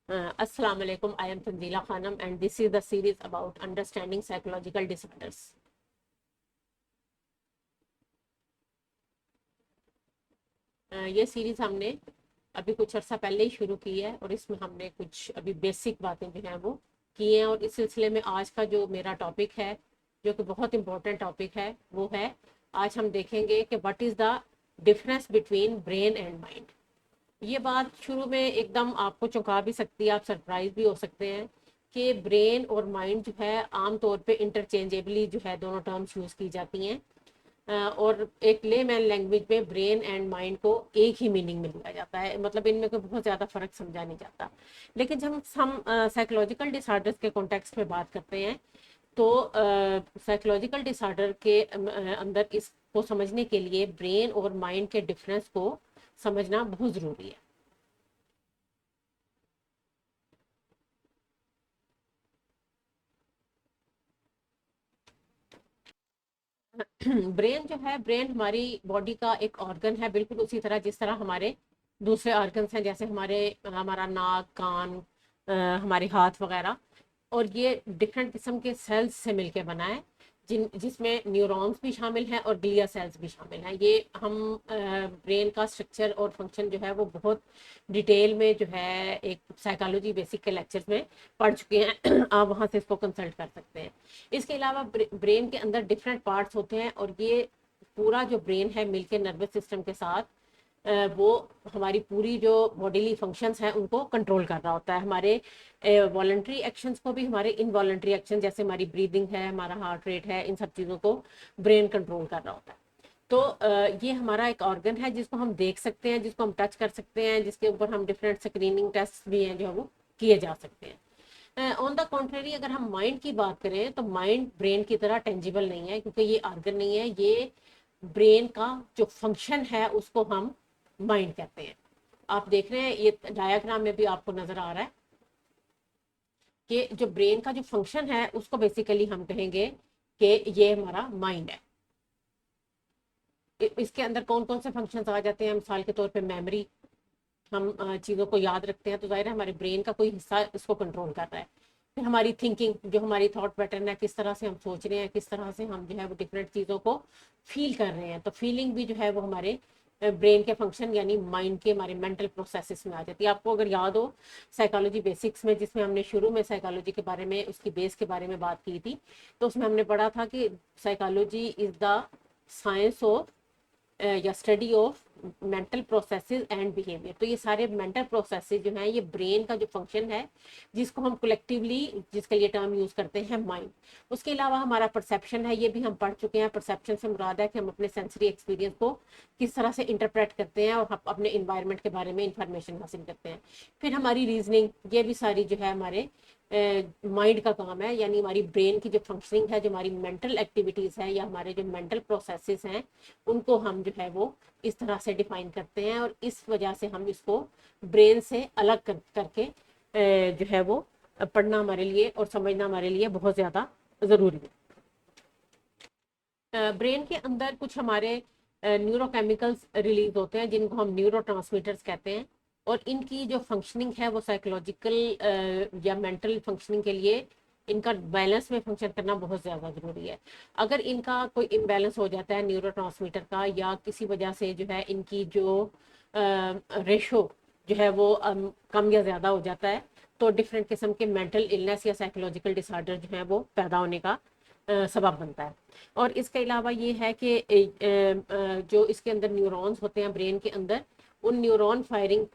Assalamu alaikum. I am Tanzila Khanam and this is the series about understanding psychological disorders. ये series हमने अभी कुछ अर्सा पहले ही शुरू की है और इसमें हमने कुछ अभी बेसिक बातें जो हैं वो की हैं, और इस सिलसिले में आज का जो मेरा टॉपिक है, जो कि बहुत इम्पोर्टेंट टॉपिक है, वो है आज हम देखेंगे कि what is the difference between brain and mind. ये बात शुरू में एकदम आपको चौंका भी सकती है, आप सरप्राइज भी हो सकते हैं कि ब्रेन और माइंड जो है आम तौर पे इंटरचेंजेबली जो है दोनों टर्म्स यूज़ की जाती हैं, और एक लेमैन लैंग्वेज में ब्रेन एंड माइंड को एक ही मीनिंग में लिया जाता है, मतलब इनमें कोई बहुत ज़्यादा फ़र्क समझा नहीं जाता। लेकिन जब हम साइकोलॉजिकल डिसऑर्डर्स के कॉन्टेक्स्ट में बात करते हैं तो साइकोलॉजिकल डिसऑर्डर के अंदर इसको समझने के लिए ब्रेन और माइंड के डिफरेंस को समझना बहुत ज़रूरी है। ब्रेन जो है, ब्रेन हमारी बॉडी का एक ऑर्गन है, बिल्कुल उसी तरह जिस तरह हमारे दूसरे ऑर्गन्स हैं, जैसे हमारा नाक, कान, हमारे हाथ वगैरह। और ये डिफरेंट किस्म के सेल्स से मिलके बना है, जिसमें न्यूरॉन्स भी शामिल हैं और ग्लिया सेल्स भी शामिल हैं। ये हम ब्रेन का स्ट्रक्चर और फंक्शन जो है वो बहुत डिटेल में जो है एक साइकोलॉजी बेसिक के लेक्चर्स में पढ़ चुके हैं। आप वहाँ से इसको कंसल्ट कर सकते हैं। इसके अलावा ब्रेन के अंदर डिफरेंट पार्ट्स होते हैं, और ये पूरा जो ब्रेन है मिलके नर्वस सिस्टम के साथ वो हमारी पूरी जो बॉडीली फंक्शंस हैं उनको कंट्रोल कर रहा होता है। हमारे वॉलंटरी एक्शंस को भी, हमारे इनवॉलंटरी एक्शन जैसे हमारी ब्रीदिंग है, हमारा हार्ट रेट है, इन सब चीज़ों को ब्रेन कंट्रोल कर रहा होता है। तो ये हमारा एक ऑर्गन है जिसको हम देख सकते हैं, जिसको हम टच कर सकते हैं, जिसके ऊपर हम डिफरेंट स्क्रीनिंग टेस्ट भी हैं जो है वो किए जा सकते हैं। ऑन द कॉन्ट्रेरी अगर हम माइंड की बात करें तो माइंड ब्रेन की तरह टेंजिबल नहीं है, क्योंकि ये ऑर्गन नहीं है। ये ब्रेन का जो फंक्शन है उसको हम माइंड कहते हैं। आप देख रहे हैं ये डायग्राम में भी आपको नजर आ रहा है कि जो ब्रेन का जो फंक्शन है उसको बेसिकली हम कहेंगे कि ये हमारा माइंड है। इसके अंदर कौन कौन से फंक्शंस आ जाते हैं? मिसाल के तौर पे मेमोरी, हम चीज़ों को याद रखते हैं, तो जाहिर है हमारे ब्रेन का कोई हिस्सा इसको कंट्रोल कर रहा है। फिर हमारी थिंकिंग, जो हमारी थॉट पैटर्न है, किस तरह से हम सोच रहे हैं, किस तरह से हम जो है वो डिफरेंट चीज़ों को फील कर रहे हैं, तो फीलिंग भी जो है वो हमारे ब्रेन के फंक्शन यानी माइंड के, हमारे मेंटल प्रोसेसेस में आ जाती है। आपको अगर याद हो साइकोलॉजी बेसिक्स में, जिसमें हमने शुरू में साइकोलॉजी के बारे में, उसकी बेस के बारे में बात की थी, तो उसमें हमने पढ़ा था कि psychology is the science of या study of mental processes and behaviour. तो ये सारे मेंटल प्रोसेसेस जो हैं ये ब्रेन का जो फंक्शन है, जिसको हम कलेक्टिवली जिसके लिए टर्म यूज करते हैं माइंड। उसके अलावा हमारा परसेप्शन है, ये भी हम पढ़ चुके हैं। परसेप्शन से मुराद है कि हम अपने सेंसरी एक्सपीरियंस को किस तरह से इंटरप्रेट करते हैं और अपने इन्वायरमेंट के बारे में इंफॉर्मेशन हासिल करते हैं। फिर हमारी रीजनिंग, ये भी सारी जो है हमारे माइंड का काम है, यानी हमारी ब्रेन की जो फंक्शनिंग है, जो हमारी मेंटल एक्टिविटीज़ है या हमारे जो मेंटल प्रोसेसेस हैं, उनको हम जो है वो इस तरह से डिफाइन करते हैं, और इस वजह से हम इसको ब्रेन से अलग करके जो है वो पढ़ना हमारे लिए और समझना हमारे लिए बहुत ज़्यादा ज़रूरी है। ब्रेन के अंदर कुछ हमारे न्यूरोकेमिकल्स रिलीज होते हैं जिनको हम न्यूरो कहते हैं, और इनकी जो फंक्शनिंग है वो साइकोलॉजिकल या मेंटल फंक्शनिंग के लिए इनका बैलेंस में फंक्शन करना बहुत ज़्यादा ज़रूरी है। अगर इनका कोई इम्बैलेंस हो जाता है न्यूरो का, या किसी वजह से जो है इनकी जो रेशो जो है वो कम या ज़्यादा हो जाता है, तो डिफरेंट किस्म के मेंटल इलनेस या साइकोलॉजिकल डिसऑर्डर जो है वो पैदा होने का सबब बनता है। और इसके अलावा ये है कि जो इसके अंदर न्यूरॉन्स होते हैं ब्रेन के अंदर, उन न्यूरॉन फायरिंग,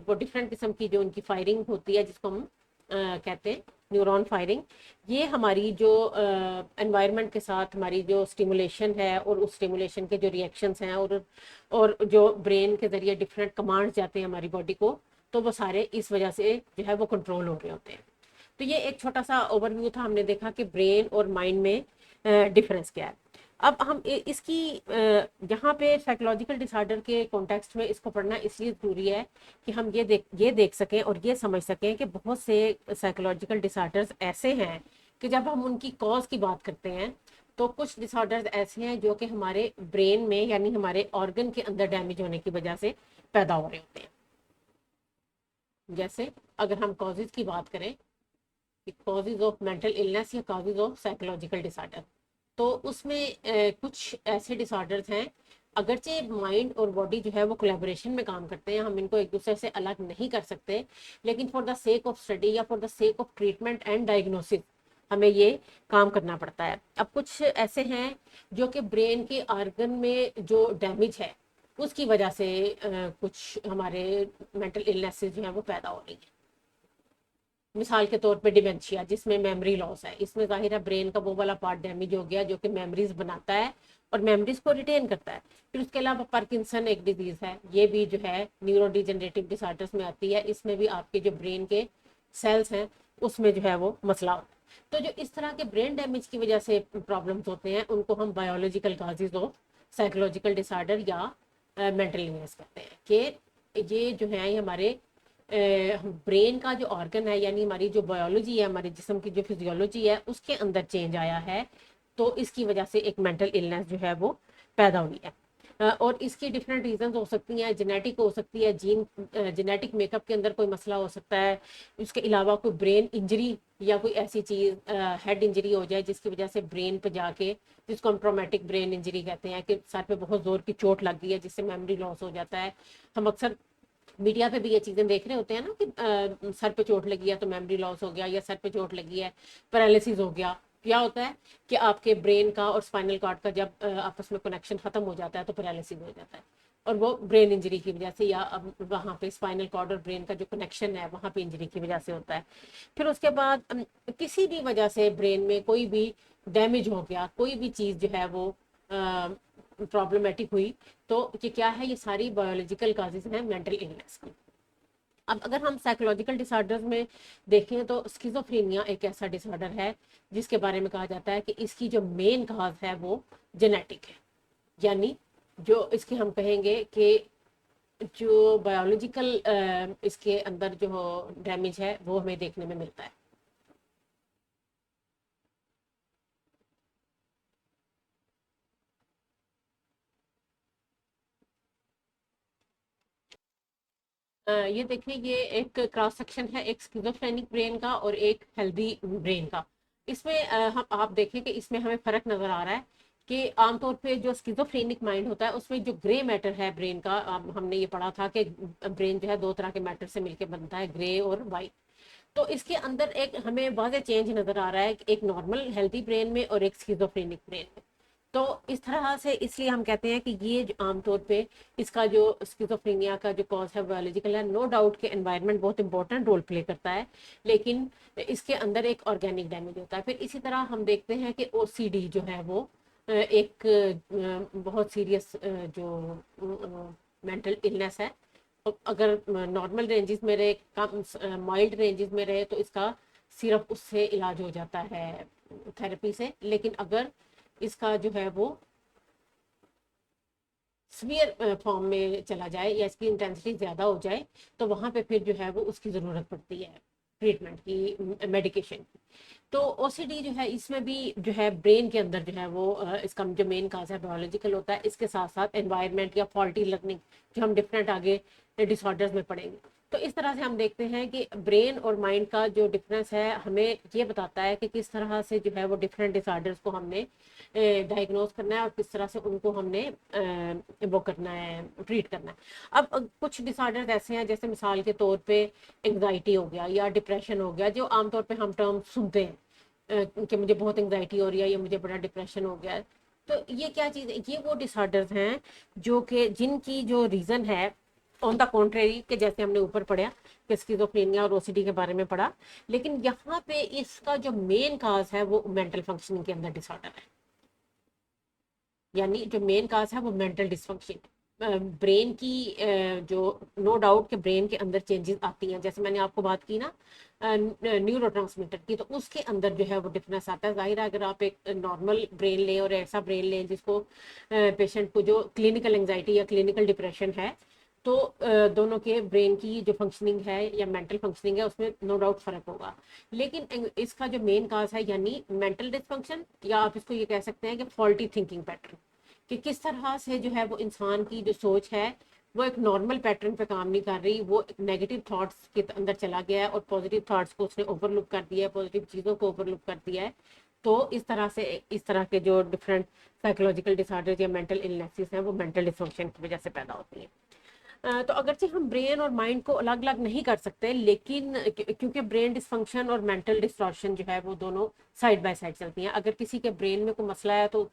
वो डिफरेंट किस्म की जो उनकी फायरिंग होती है जिसको हम कहते हैं न्यूरॉन फायरिंग, ये हमारी जो एनवायरनमेंट के साथ हमारी जो स्टिमुलेशन है और उस स्टिमुलेशन के जो रिएक्शंस हैं, और जो ब्रेन के ज़रिए डिफरेंट कमांड्स जाते हैं हमारी बॉडी को, तो वो सारे इस वजह से जो है वो कंट्रोल हो रहे होते हैं। तो ये एक छोटा सा ओवरव्यू था, हमने देखा कि ब्रेन और माइंड में डिफरेंस क्या है। अब हम इसकी यहाँ पे साइकोलॉजिकल डिसऑर्डर के कॉन्टेक्स्ट में इसको पढ़ना इसलिए ज़रूरी है कि हम ये देख सकें और ये समझ सकें कि बहुत से साइकोलॉजिकल डिसऑर्डर्स ऐसे हैं कि जब हम उनकी कॉज की बात करते हैं, तो कुछ डिसऑर्डर्स ऐसे हैं जो कि हमारे ब्रेन में यानी हमारे ऑर्गन के अंदर डैमेज होने की वजह से पैदा हो रहे होते हैं। जैसे अगर हम कॉजेज की बात करें कि कॉजेज ऑफ मेंटल इलनेस या कॉजेज ऑफ साइकोलॉजिकल डिसऑर्डर, तो उसमें कुछ ऐसे डिसऑर्डर्स हैं, अगरचे माइंड और बॉडी जो है वो कोलैबोरेशन में काम करते हैं, हम इनको एक दूसरे से अलग नहीं कर सकते, लेकिन for the sake of study या for the sake of treatment and diagnosis हमें ये काम करना पड़ता है। अब कुछ ऐसे हैं जो कि ब्रेन के आर्गन में जो डैमेज है उसकी वजह से कुछ हमारे मेंटल इलनेसेस जो है वो पैदा हो रही है। मिसाल के तौर पे डिमेंशिया, जिसमें मेमोरी लॉस है, इसमें जाहिर है ब्रेन का वो वाला पार्ट डैमेज हो गया जो कि मेमोरीज बनाता है और मेमोरीज को रिटेन करता है। फिर उसके अलावा पार्किंसन एक डिजीज है, ये भी जो है न्यूरो डिजेनरेटिव डिसऑर्डर्स में आती है। इसमें भी आपके जो ब्रेन के सेल्स हैं उसमें जो है वो मसला होता है। तो जो इस तरह के ब्रेन डैमेज की वजह से प्रॉब्लम्स होते हैं उनको हम biological causes of psychological disorder या मेंटल इलनेस कहते हैं। कि ये जो है ये हमारे ब्रेन का जो ऑर्गन है, यानी हमारी जो बायोलॉजी है, हमारे जिस्म की जो फिजियोलॉजी है उसके अंदर चेंज आया है, तो इसकी वजह से एक मेंटल इलनेस जो है वो पैदा हुई है। और इसकी डिफरेंट रीजंस हो सकती हैं, जेनेटिक हो सकती है, जेनेटिक मेकअप के अंदर कोई मसला हो सकता है, उसके अलावा कोई ब्रेन इंजरी या कोई ऐसी चीज़ हेड इंजरी हो जाए जिसकी वजह से ब्रेन पे जाके, जिसको हम ट्रोमेटिक ब्रेन इंजरी कहते हैं, कि सर पे बहुत जोर की चोट लग गई है जिससे मेमोरी लॉस हो जाता है। हम अक्सर मीडिया पे भी ये चीजें देख रहे होते हैं ना कि सर पे चोट लगी है तो मेमोरी लॉस हो गया, या सर पे चोट लगी है पैरालिसिस हो गया। क्या होता है कि आपके ब्रेन का और स्पाइनल कॉर्ड का जब आपस में कनेक्शन खत्म हो जाता है तो पैरालिसिस हो जाता है, और वो ब्रेन इंजरी की वजह से, या अब वहाँ पे स्पाइनल कॉर्ड और ब्रेन का जो कनेक्शन है वहाँ पे इंजरी की वजह से होता है। फिर उसके बाद किसी भी वजह से ब्रेन में कोई भी डैमेज हो गया, कोई भी चीज़ जो है वो प्रॉब्लमेटिक हुई, तो ये क्या है, ये सारी बायोलॉजिकल काजेज हैं मेंटल इलनेस की। अब अगर हम साइकोलॉजिकल डिसऑर्डर्स में देखें तो स्किज़ोफ्रेनिया एक ऐसा डिसऑर्डर है जिसके बारे में कहा जाता है कि इसकी जो मेन काज है वो जेनेटिक है, यानी जो इसके हम कहेंगे कि जो बायोलॉजिकल इसके अंदर जो डैमेज है वो हमें देखने में मिलता है। ये देखिए, ये एक क्रॉस सेक्शन है एक स्किज़ोफ्रेनिक ब्रेन का और एक हेल्दी ब्रेन का। इसमें हम आप देखें कि इसमें हमें फ़र्क नज़र आ रहा है कि आमतौर पे जो स्किज़ोफ्रेनिक माइंड होता है उसमें जो ग्रे मैटर है ब्रेन का, हमने ये पढ़ा था कि ब्रेन जो है दो तरह के मैटर से मिलकर बनता है, ग्रे और वाइट। तो इसके अंदर एक हमें वाज़ेह चेंज नज़र आ रहा है कि एक नॉर्मल हेल्दी ब्रेन में और एक स्किज़ोफ्रेनिक ब्रेन में। तो इस तरह से इसलिए हम कहते हैं कि ये जो आमतौर पे इसका जो स्किज़ोफ्रेनिया का जो कॉज है बायोलॉजिकल है। नो डाउट कि एनवायरनमेंट बहुत इंपॉर्टेंट रोल प्ले करता है, लेकिन इसके अंदर एक ऑर्गेनिक डैमेज होता है। फिर इसी तरह हम देखते हैं कि ओसीडी जो है वो एक बहुत सीरियस जो मेंटल इलनेस है। तो अगर नॉर्मल रेंजेस में रहे, कम माइल्ड रेंजेस में रहे, तो इसका सिर्फ उससे इलाज हो जाता है थेरेपी से। लेकिन अगर इसका जो है वो सीवियर फॉर्म में चला जाए या इसकी इंटेंसिटी ज़्यादा हो जाए, तो वहाँ पे फिर जो है वो उसकी ज़रूरत पड़ती है ट्रीटमेंट की, मेडिकेशन की। तो ओसीडी जो है इसमें भी जो है ब्रेन के अंदर जो है वो इसका जो मेन काज है बायोलॉजिकल होता है, इसके साथ साथ एनवायरनमेंट या फॉल्टी लर्निंग जो हम डिफरेंट आगे डिसऑर्डर्स में पढ़ेंगे। तो इस तरह से हम देखते हैं कि ब्रेन और माइंड का जो डिफरेंस है हमें ये बताता है कि किस तरह से जो है वो डिफरेंट डिसऑर्डर्स को हमने डायग्नोज करना है और किस तरह से उनको हमने वो करना है, ट्रीट करना है। अब कुछ डिसऑर्डर्स ऐसे हैं, जैसे मिसाल के तौर पे एंग्जाइटी हो गया या डिप्रेशन हो गया, जो आमतौर पे हम टर्म सुनते हैं कि मुझे बहुत एंग्जाइटी हो रही है या मुझे बड़ा डिप्रेशन हो गया है। तो ये क्या चीज़ है, ये वो डिसऑर्डर्स हैं जो कि जिनकी जो रीज़न है ऑन द कॉन्ट्रेरी, के जैसे हमने ऊपर पढ़ा कि स्किज़ोफ्रेनिया और ओसीडी के बारे में पढ़ा, लेकिन यहाँ पे इसका जो मेन काज है वो मेंटल फंक्शनिंग के अंदर डिसऑर्डर है। यानी जो मेन काज है वो मेंटल डिसफंक्शन, ब्रेन की जो नो डाउट के ब्रेन के अंदर चेंजेस आती हैं, जैसे मैंने आपको बात की ना न्यूरो की, तो उसके अंदर जो है वो डिफरेंस आता है। जाहिर है अगर आप एक नॉर्मल ब्रेन लें और ऐसा ब्रेन लें जिसको पेशेंट को जो क्लिनिकल एंग्जाइटी या क्लिनिकल डिप्रेशन है, तो दोनों के ब्रेन की जो फंक्शनिंग है या मेंटल फंक्शनिंग है उसमें नो डाउट फर्क होगा। लेकिन इसका जो मेन काज है यानी मेंटल डिसफंक्शन, या आप इसको ये कह सकते हैं कि फॉल्टी थिंकिंग पैटर्न, कि किस तरह से जो है वो इंसान की जो सोच है वो एक नॉर्मल पैटर्न पे काम नहीं कर रही, वो नेगेटिव थॉट्स के अंदर चला गया है और पॉजिटिव थॉट्स को उसने ओवरलुक कर दिया है, पॉजिटिव चीज़ों को ओवरलुक कर दिया है। तो इस तरह से इस तरह के जो डिफरेंट साइकोलॉजिकल डिसऑर्डर्स या मेंटल इलनेसेस हैं वो मेंटल डिसफंक्शन की वजह से पैदा होती हैं। तो अगरचे हम ब्रेन और माइंड को अलग अलग नहीं कर सकते, लेकिन क्योंकि ब्रेन डिसफंक्शन और मेंटल डिस्टॉर्शन जो है वो दोनों साइड बाय साइड चलती हैं। अगर किसी के ब्रेन में कोई मसला है तो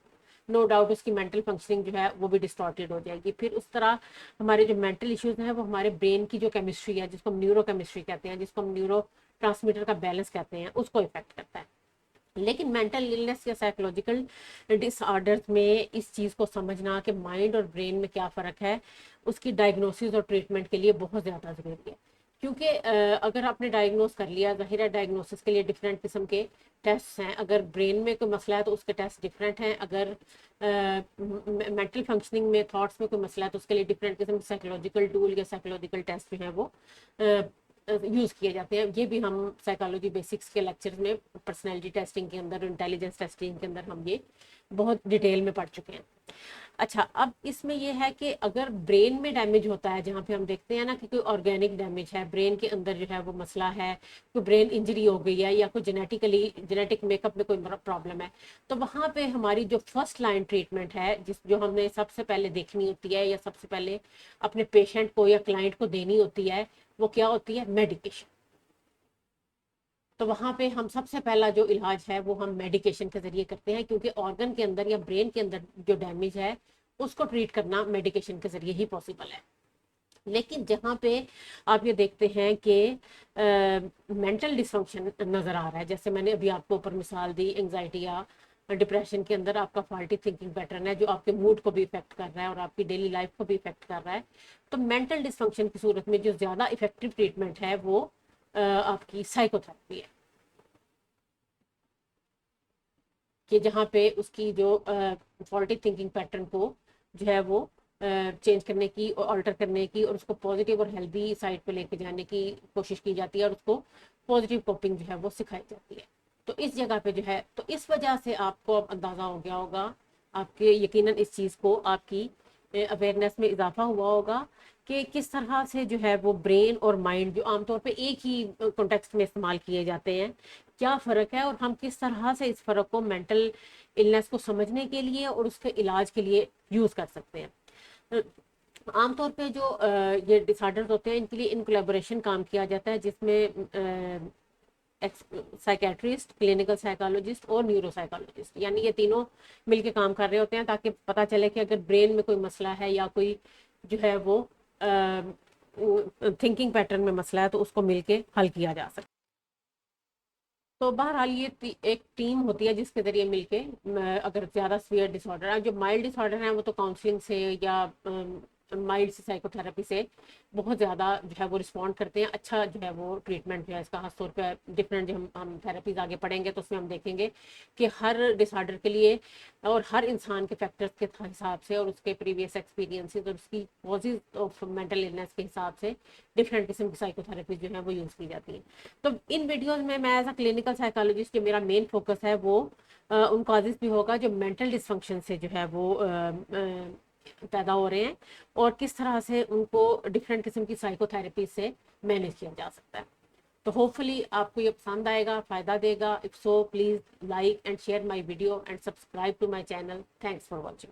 नो डाउट उसकी मेंटल फंक्शनिंग जो है वो भी डिस्टॉर्टेड हो जाएगी। फिर उस तरह हमारे जो मेंटल इश्यूज हैं वो हमारे ब्रेन की जो केमिस्ट्री है, जिसको हम न्यूरो केमिस्ट्री कहते हैं, जिसको हम न्यूरो ट्रांसमीटर का बैलेंस कहते हैं, उसको इफेक्ट करता है। लेकिन मेंटल इलनेस या साइकोलॉजिकल डिसऑर्डर्स में इस चीज़ को समझना कि माइंड और ब्रेन में क्या फ़र्क है, उसकी डायग्नोसिस और ट्रीटमेंट के लिए बहुत ज़्यादा ज़रूरी है। क्योंकि अगर आपने डायग्नोस कर लिया, ज़ाहिर है डायग्नोसिस के लिए डिफरेंट किस्म के टेस्ट हैं। अगर ब्रेन में कोई मसला है तो उसके टेस्ट डिफरेंट हैं, अगर मेंटल फंक्शनिंग में थॉट्स में कोई मसला है तो उसके लिए डिफरेंट किस्म के साइकोलॉजिकल टूल या साइकोलॉजिकल टेस्ट जो है वो यूज़ किए जाते हैं। ये भी हम साइकोलॉजी बेसिक्स के लेक्चर में पर्सनैलिटी टेस्टिंग के अंदर, इंटेलिजेंस टेस्टिंग के अंदर हम ये बहुत डिटेल में पढ़ चुके हैं। अच्छा, अब इसमें यह है कि अगर ब्रेन में डैमेज होता है, जहाँ पे हम देखते हैं ना कि कोई ऑर्गेनिक डैमेज है, ब्रेन के अंदर जो है वो मसला है, कोई ब्रेन इंजरी हो गई है या कोई जेनेटिक मेकअप में कोई प्रॉब्लम है, तो वहाँ पे हमारी जो फर्स्ट लाइन ट्रीटमेंट है, जो हमने सबसे पहले देखनी होती है या सबसे पहले अपने पेशेंट को या क्लाइंट को देनी होती है, वो क्या होती है? मेडिकेशन। तो वहाँ पे हम सबसे पहला जो इलाज है वो हम मेडिकेशन के जरिए करते हैं, क्योंकि ऑर्गन के अंदर या ब्रेन के अंदर जो डैमेज है उसको ट्रीट करना मेडिकेशन के जरिए ही पॉसिबल है। लेकिन जहाँ पे आप ये देखते हैं कि मेंटल डिसफंक्शन नज़र आ रहा है, जैसे मैंने अभी आपको ऊपर मिसाल दी, एंजाइटी या डिप्रेशन के अंदर आपका फॉल्टी थिंकिंग पैटर्न है जो आपके मूड को भी इफेक्ट कर रहा है और आपकी डेली लाइफ को भी इफेक्ट कर रहा है। तो मेंटल डिसफंक्शन की सूरत में जो ज़्यादा इफेक्टिव ट्रीटमेंट है वो आपकी साइकोथेरेपी है, कि जहाँ पे उसकी जो फॉल्टी थिंकिंग पैटर्न को जो है वो चेंज करने की और ऑल्टर करने की और उसको पॉजिटिव और हेल्दी साइड पे लेके जाने की कोशिश की जाती है और उसको पॉजिटिव कोपिंग जो है वो सिखाई जाती है। तो इस जगह पे जो है, तो इस वजह से आपको अब अंदाज़ा हो गया होगा, आपके यकीनन इस चीज़ को आपकी अवेयरनेस में इजाफा हुआ होगा कि किस तरह से जो है वो ब्रेन और माइंड जो आमतौर पे एक ही कॉन्टेक्स्ट में इस्तेमाल किए जाते हैं, क्या फ़र्क है और हम किस तरह से इस फ़र्क को मेंटल इलनेस को समझने के लिए और उसके इलाज के लिए यूज़ कर सकते हैं। आमतौर पे जो ये डिसऑर्डर्स होते हैं इनके लिए इन कोलैबोरेशन काम किया जाता है, जिसमें साइकेट्रिस्ट, क्लिनिकल साइकोलॉजिस्ट और न्यूरो साइकोलॉजिस्ट, यानी ये तीनों मिलके काम कर रहे होते हैं ताकि पता चले कि अगर ब्रेन में कोई मसला है या कोई जो है वो थिंकिंग पैटर्न में मसला है तो उसको मिलके हल किया जा सकता है। तो बहरहाल ये एक टीम होती है जिसके जरिए मिलके अगर ज़्यादा सीवियर डिसऑर्डर है, जो माइल्ड डिसऑर्डर है वो तो काउंसलिंग से या माइल्ड से साइकोथेरेपी से बहुत ज़्यादा जो है वो रिस्पॉन्ड करते हैं। अच्छा जो है वो ट्रीटमेंट जो है इसका, खासतौर पर डिफरेंट जो हम थेरेपीज आगे पढ़ेंगे तो उसमें हम देखेंगे कि हर डिसऑर्डर के लिए और हर इंसान के फैक्टर्स के हिसाब से और उसके प्रीवियस एक्सपीरियंसेस और उसकी कॉजेज ऑफ मेंटल इलनेस के हिसाब से डिफरेंट किस्म की साइकोथेरेपी जो है वो यूज़ की जाती है। तो इन वीडियोस में मैं एज अ क्लिनिकल साइकोलॉजिस्ट जो मेरा मेन फोकस है वो उन कॉजेज भी होगा जो मेंटल डिसफंक्शन से जो है वो पैदा हो रहे हैं और किस तरह से उनको डिफरेंट किस्म की साइकोथेरेपी से मैनेज किया जा सकता है। तो होपफुली आपको ये पसंद आएगा, फ़ायदा देगा। If so please like and share my video and subscribe to my channel. Thanks for watching.